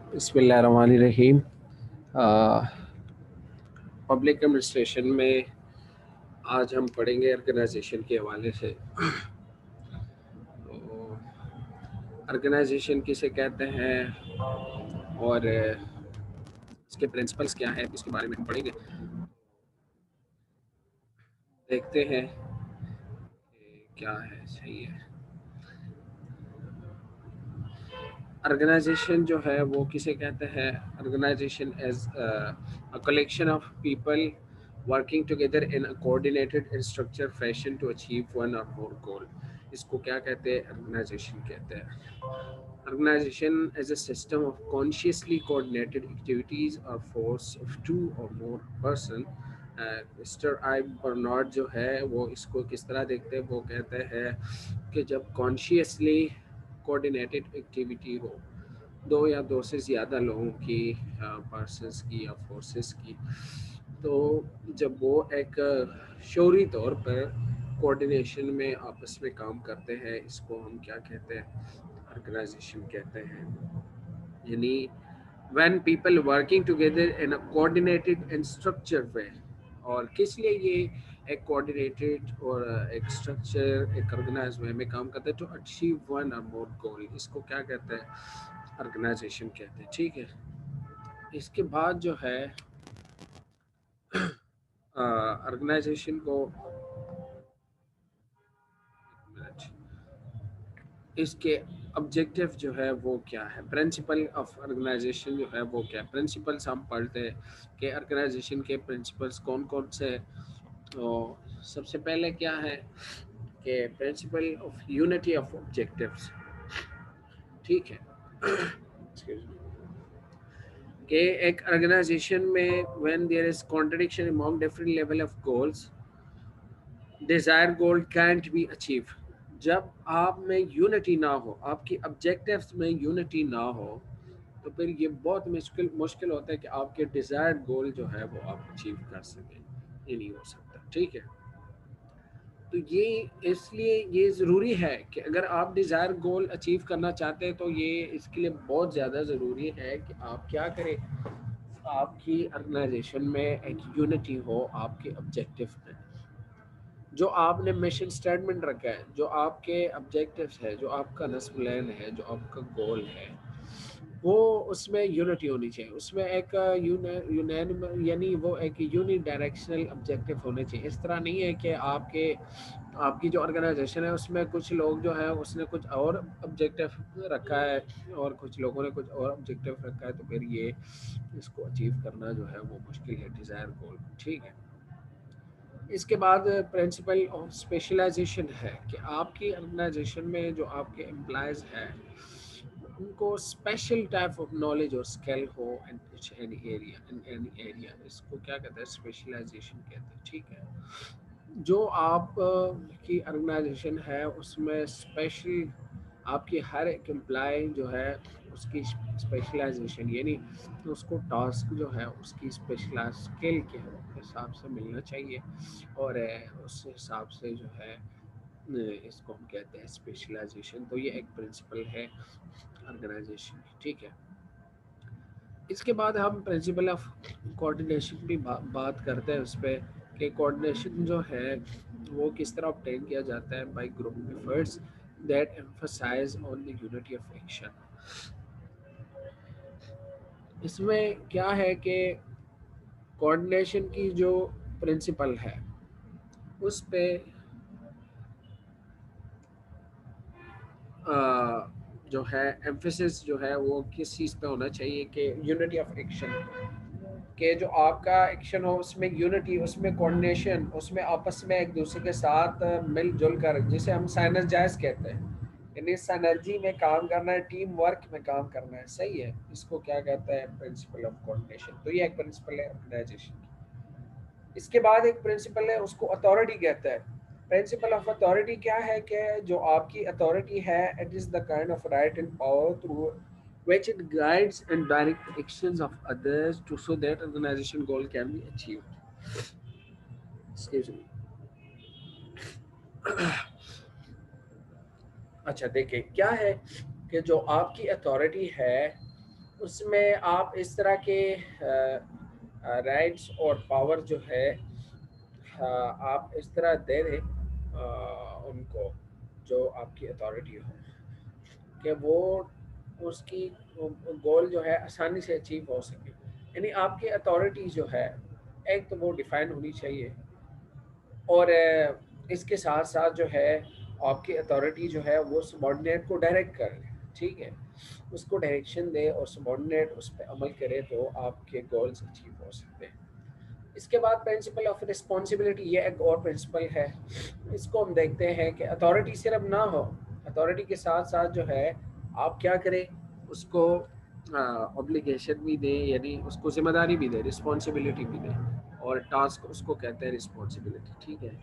बिस्मिल्लाहिर्रहमानिर्रहीम। Public administration में आज हम पढ़ेंगे ऑर्गेनाइजेशन के हवाले से। तो ऑर्गेनाइजेशन किसे कहते हैं और इसके प्रिंसिपल्स क्या हैं, इसके बारे में हम पढ़ेंगे। देखते हैं कि क्या है, सही है। ऑर्गेनाइजेशन जो है वो किसे कहते हैं? Organization as a collection of people working together in a coordinated and structure fashion to achieve one or more गोल। इसको क्या कहते हैं? ऑर्गेनाइजेशन कहते हैं। Organization as a system of consciously coordinated activities or force of two or more person. Mister I Barnard जो है वो इसको किस तरह देखते हैं? वो कहते हैं कि जब कॉन्शियसली कोऑर्डिनेटेड एक्टिविटी हो दो या दो से ज़्यादा लोगों की, पर्सनस की या फोर्सेस की, तो जब वो एक शौरी तौर पर कोऑर्डिनेशन में आपस में काम करते हैं, इसको हम क्या कहते हैं? ऑर्गेनाइजेशन कहते हैं। यानी when people working together in a coordinated and structured way। और किस लिए ये एक कोऑर्डिनेटेड और एक स्ट्रक्चर, एक ऑर्गेनाइज वे में काम करते हैं to achieve one or more गोल, इसको क्या कहते हैं? ऑर्गेनाइजेशन कहते हैं। ठीक है। इसके बाद जो है ऑर्गेनाइजेशन को इसके ऑब्जेक्टिव जो है वो क्या है? प्रिंसिपल ऑफ ऑर्गेनाइजेशन जो है वो क्या है? प्रिंसिपल्स हम पढ़ते हैं कि ऑर्गेनाइजेशन के प्रिंसिपल्स कौन कौन से। तो सबसे पहले क्या है कि principle of unity of objectives. ठीक है। Excuse me। कि एक ऑर्गेनाइजेशन में when there is contradiction among different level of goals, desire goal can't be achieve. जब आप में यूनिटी ना हो, आपकी ऑब्जेक्टिव्स में यूनिटी ना हो, तो फिर ये बहुत मुश्किल मुश्किल होता है कि आपके डिजायर्ड गोल जो है वो आप अचीव कर सकें। ये नहीं हो सकता। ठीक है। तो ये इसलिए ये ज़रूरी है कि अगर आप डिज़ायर गोल अचीव करना चाहते हैं तो ये इसके लिए बहुत ज़्यादा ज़रूरी है कि आप क्या करें, आपकी ऑर्गेनाइजेशन में एक यूनिटी हो आपके ऑब्जेक्टिव में। जो आपने मिशन स्टेटमेंट रखा है, जो आपके ऑब्जेक्टिव्स है, जो आपका नस्ल प्लान है, जो आपका गोल है, वो उसमें यूनिटी होनी चाहिए। उसमें एक यूनैनिम यानी वो एक यूनि डायरेक्शनल ऑब्जेक्टिव होने चाहिए। इस तरह नहीं है कि आपकी जो ऑर्गेनाइजेशन है उसमें कुछ लोग जो है उसने कुछ और ऑब्जेक्टिव रखा है और कुछ लोगों ने कुछ और ऑब्जेक्टिव रखा है, तो फिर ये इसको अचीव करना जो है वो मुश्किल है, डिज़ायर गोल। ठीक है। इसके बाद प्रिंसिपल ऑफ स्पेशलाइजेशन है कि आपकी ऑर्गेनाइजेशन में जो आपके एम्प्लॉयज़ हैं उनको स्पेशल टाइप ऑफ नॉलेज और स्किल हो इन एनी एरिया। इसको क्या कहते हैं? स्पेशलाइजेशन कहते हैं। ठीक है। जो आप की ऑर्गेनाइजेशन है उसमें स्पेशल आपकी हर एक एम्प्लॉय जो है उसकी स्पेशलाइजेशन यानी उसको टास्क जो है उसकी स्पेशलाइज स्किल के हिसाब से मिलना चाहिए। और उस हिसाब से जो है इसको हम कहते हैं स्पेशलाइजेशन। तो ये एक प्रिंसिपल है ऑर्गेनाइजेशन की। ठीक है। इसके बाद हम प्रिंसिपल ऑफ कोऑर्डिनेशन की बात करते हैं उस पर कि कोऑर्डिनेशन जो है वो किस तरह ऑब्टेन किया जाता है? By group efforts that emphasize on the unity of action. इसमें क्या है कि कोऑर्डिनेशन की जो प्रिंसिपल है उस पे जो है एम्फेसिस जो है वो किस चीज़ पे होना चाहिए कि यूनिटी ऑफ एक्शन, कि जो आपका एक्शन हो उसमें यूनिटी, उसमें कोऑर्डिनेशन, उसमें आपस में एक दूसरे के साथ मिलजुल कर, जिसे हम साइनर्जाइज कहते हैं, यानी सैनर्जी में काम करना है, टीम वर्क में काम करना है। सही है। इसको क्या कहता है? Principle of coordination. तो ये एक प्रिंसिपल है ऑर्गेनाइजेशन की। इसके बाद एक प्रिंसिपल है उसको अथॉरिटी कहता है। प्रिंसिपल ऑफ अथॉरिटी क्या है कि जो आपकी अथॉरिटी है, it is the kind of right and power through which it guides and direct actions of others to so that organization goal can be achieved। Excuse me। अच्छा देखिए क्या है कि जो आपकी अथॉरिटी है उसमें आप इस तरह के राइट्स और पावर जो है आप इस तरह दे दें उनको, जो आपकी अथॉरिटी हो, कि वो उसकी गोल जो है आसानी से अचीव हो सके। यानी आपकी अथॉरिटी जो है, एक तो वो डिफाइन होनी चाहिए, और इसके साथ साथ जो है आपकी अथॉरिटी जो है वो सबॉर्डिनेट को डायरेक्ट कर ले, ठीक है, उसको डायरेक्शन दे और सबॉर्डिनेट उस पर अमल करे, तो आपके गोल्स अचीव हो सकते हैं। इसके बाद प्रिंसिपल ऑफ रिस्पॉन्सिबिलिटी, ये एक और प्रिंसिपल है। इसको हम देखते हैं कि अथॉरिटी सिर्फ ना हो, अथॉरिटी के साथ साथ जो है आप क्या करें, उसको ऑब्लिगेशन भी दें, यानी उसको जिम्मेदारी भी दें, रिस्पॉन्सिबिलिटी भी दें, और टास्क उसको कहते हैं रिस्पॉन्सिबिलिटी, ठीक है।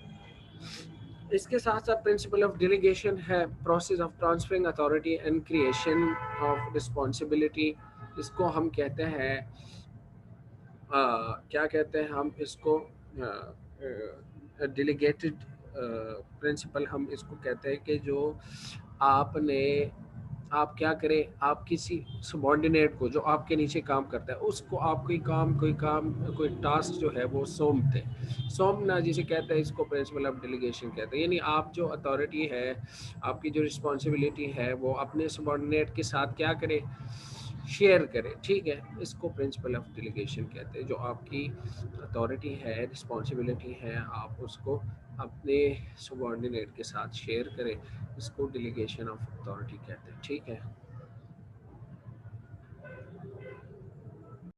इसके साथ साथ प्रिंसिपल ऑफ डेलीगेशन है, process of transferring authority and creation of responsibility. इसको हम कहते हैं क्या कहते हैं हम इसको, डेलीगेटेड प्रिंसिपल हम इसको कहते हैं, कि जो आपने, आप क्या करें, आप किसी सबॉर्डिनेट को जो आपके नीचे काम करता है उसको आप कोई काम कोई टास्क जो है वो सौंपते हैं। सौंपना जिसे कहते हैं, इसको प्रिंसिपल ऑफ डेलीगेशन कहते हैं। यानी आप जो अथॉरिटी है, आपकी जो रिस्पॉन्सिबिलिटी है, वो अपने सबॉर्डिनेट के साथ क्या करें, शेयर करें, ठीक है। इसको प्रिंसिपल ऑफ डेलीगेशन कहते हैं। जो आपकी अथॉरिटी है, रिस्पॉन्सिबिलिटी है, आप उसको अपने सबॉर्डिनेट के साथ शेयर करें, इसको डेलीगेशन ऑफ अथॉरिटी कहते हैं, ठीक है।